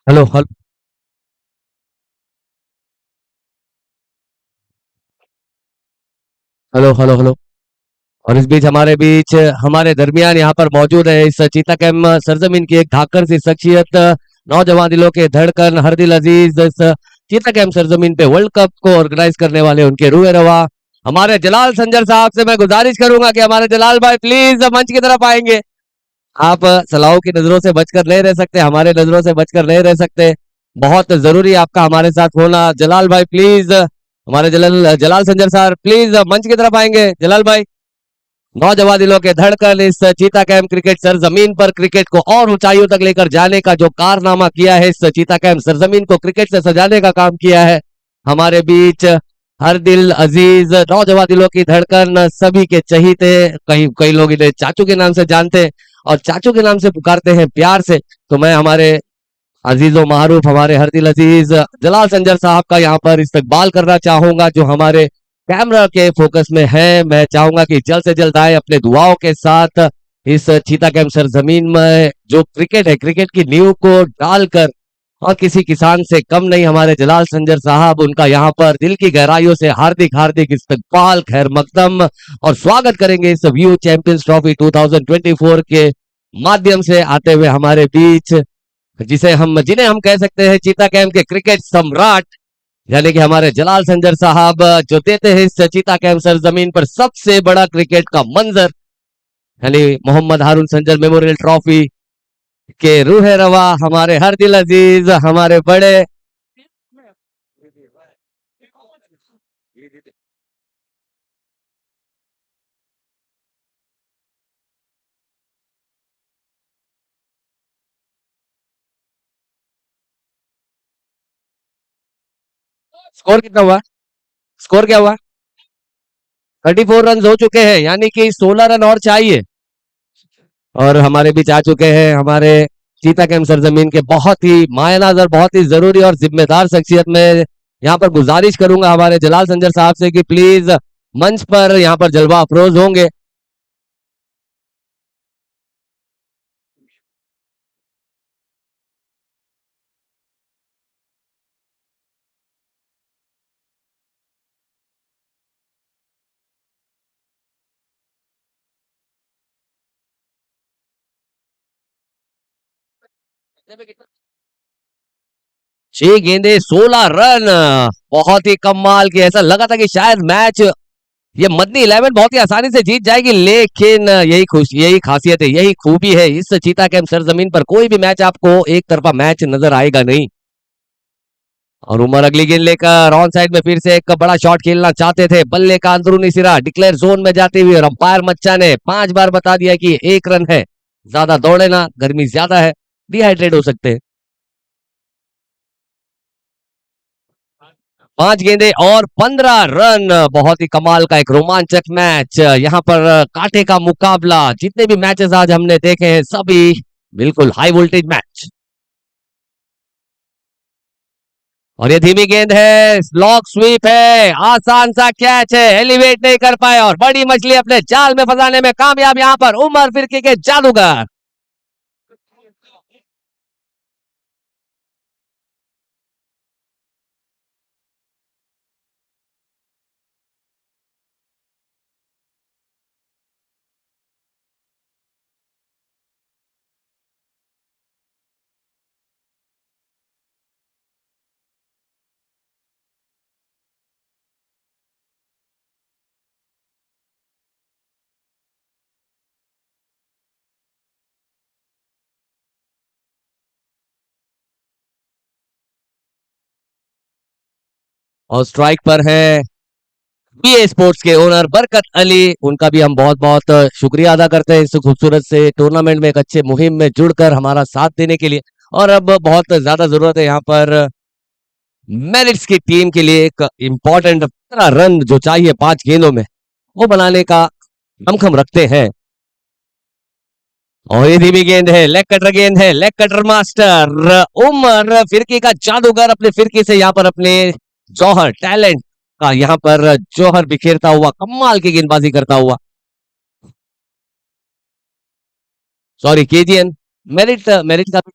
Hello hello hello hello hello. और इस बीच हमारे बीच हमारे दरमियान यहाँ पर मौजूद है इस चीता कैम सरजमीन की एक धाकड़ सी शख्सियत, नौजवान दिलों के धड़कन, हर दिल अजीज, इस चीता कैम सरजमीन पे वर्ल्ड कप को ऑर्गेनाइज करने वाले उनके रूहे रवा हमारे जलाल संजर साहब से मैं गुजारिश करूंगा कि हमारे जलाल भाई प्लीज मंच की तरफ आएंगे। आप सलाहों की नजरों से बचकर नहीं रह सकते, हमारे नजरों से बचकर नहीं रह सकते। बहुत जरूरी है आपका हमारे साथ होना। जलाल भाई प्लीज, हमारे जलाल जलाल संजर सर प्लीज मंच की तरफ आएंगे। जलाल भाई, नौजवान दिलों के धड़कन, इस चीता कैंप क्रिकेट सरजमीन पर क्रिकेट को और ऊंचाइयों तक लेकर जाने का जो कारनामा किया है, इस चीता कैंप सरजमीन को क्रिकेट से सजाने का काम किया है। हमारे बीच हर दिल अजीज, नौजवान दिलों की धड़कन, सभी के चहीते, कई कई लोग इन्हें चाचू के नाम से जानते हैं और चाचू के नाम से पुकारते हैं प्यार से। तो मैं हमारे अजीजो मारूफ, हमारे हर दिल अजीज जलाल संजर साहब का यहाँ पर इस्तकबाल करना चाहूंगा, जो हमारे कैमरा के फोकस में है। मैं चाहूंगा कि जल्द से जल्द आए अपने दुआओं के साथ इस चीता कैंप सरजमीन में। जो क्रिकेट है, क्रिकेट की नींव को डालकर, और किसी किसान से कम नहीं हमारे जलाल संजर साहब, उनका यहाँ पर दिल की गहराइयों से हार्दिक हार्दिक इस्तकबाल, खैर मकदम और स्वागत करेंगे इस व्यू चैंपियंस ट्रॉफी 2024 के माध्यम से आते हुए हमारे बीच, जिन्हें हम कह सकते हैं चीता कैंप के क्रिकेट सम्राट, यानी कि हमारे जलाल संजर साहब, जो देते हैं इस चीता कैंप सरजमीन पर सबसे बड़ा क्रिकेट का मंजर, यानी मोहम्मद हारून संजर मेमोरियल ट्रॉफी के रूह रवा, हमारे हर दिल अजीज, हमारे बड़े। स्कोर कितना हुआ? स्कोर क्या हुआ? 34 रन हो चुके हैं, यानी कि 16 रन और चाहिए। और हमारे बीच आ चुके हैं हमारे चीता कैंप सरजमीन के बहुत ही मायनाज और बहुत ही जरूरी और जिम्मेदार शख्सियत में। यहाँ पर गुजारिश करूंगा हमारे जलाल संजर साहब से कि प्लीज मंच पर यहाँ पर जलवा अफरोज होंगे। छह गेंदे 16 रन, बहुत ही कमाल की। ऐसा लगा था कि शायद मैच ये मदनी 11 बहुत ही आसानी से जीत जाएगी, लेकिन यही खुश, यही खासियत है, यही खूबी है इस चीता कैंप सरजमीन पर, कोई भी मैच आपको एक तरफा मैच नजर आएगा नहीं। और उमर अगली गेंद लेकर ऑन साइड में फिर से एक बड़ा शॉट खेलना चाहते थे, बल्ले का अंदरूनी सिरा डिक्लेयर जोन में जाते हुए, और अंपायर मच्चा ने 5 बार बता दिया कि 1 रन है। ज्यादा दौड़े ना, गर्मी ज्यादा है, डिहाइड्रेट हो सकते हैं। 5 गेंदे और 15 रन, बहुत ही कमाल का एक रोमांचक मैच। यहाँ पर कांटे का मुकाबला, जितने भी मैचेस आज हमने देखे हैं सभी बिल्कुल हाई वोल्टेज मैच। और ये धीमी गेंद है, लॉक स्वीप है, आसान सा कैच है, एलिवेट नहीं कर पाए और बड़ी मछली अपने जाल में फंसाने में कामयाब यहाँ पर उमर फिरकी के जादूगर। और स्ट्राइक पर है बीए स्पोर्ट्स के ओनर बरकत अली, उनका भी हम बहुत बहुत शुक्रिया अदा करते हैं इस खूबसूरत से टूर्नामेंट में एक अच्छे मुहिम में जुड़कर हमारा साथ देने के लिए। और अब बहुत ज्यादा जरूरत है यहाँ पर मेरिट्स की टीम के लिए एक इम्पोर्टेंट रन जो चाहिए 5 गेंदों में वो बनाने का दमखम रखते हैं। और ये धीमी गेंद है, लेग कटर गेंद है, लेग कटर मास्टर उमर फिरकी का जादूगर अपने फिरकी से यहाँ पर अपने जौहर टैलेंट का यहाँ पर जौहर बिखेरता हुआ कमाल की गेंदबाजी करता हुआ। सॉरी केजीएन मेरिट मेरिट का भी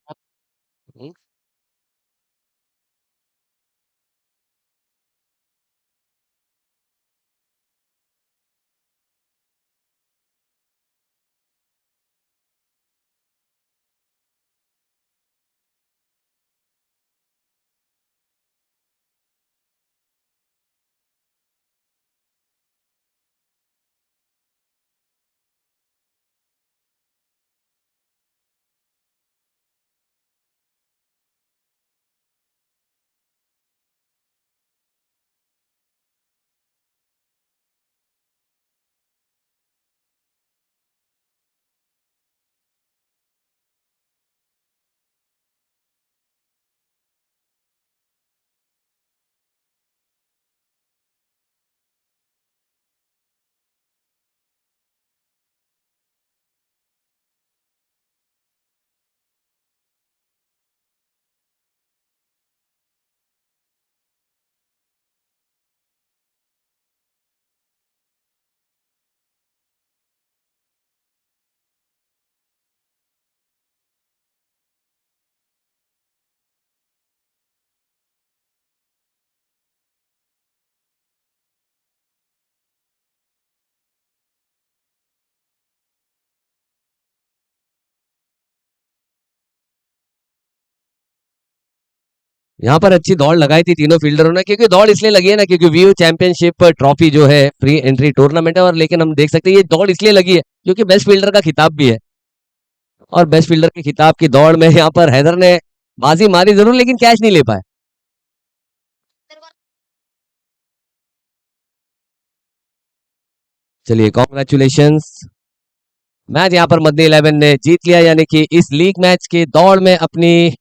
यहाँ पर अच्छी दौड़ लगाई थी तीनों फील्डरों ने, क्योंकि दौड़ इसलिए लगी है ना क्योंकि व्यू चैंपियनशिप ट्रॉफी जो है फ्री एंट्री टूर्नामेंट है। और लेकिन हम देख सकते हैं ये दौड़ इसलिए लगी है क्योंकि बेस्ट फील्डर का खिताब भी है। और बेस्ट फील्डर के खिताब की दौड़ में यहाँ पर हैदर ने बाजी मारी जरूर लेकिन कैच नहीं ले पाए। चलिए कॉन्ग्रेचुलेशंस, मैच यहाँ पर मदनी 11 ने जीत लिया, यानी कि इस लीग मैच की दौड़ में अपनी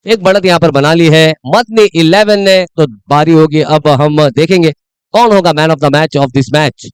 एक बढ़त यहाँ पर बना ली है मदनी 11 ने। तो बारी होगी अब हम देखेंगे कौन होगा man of the match of this match.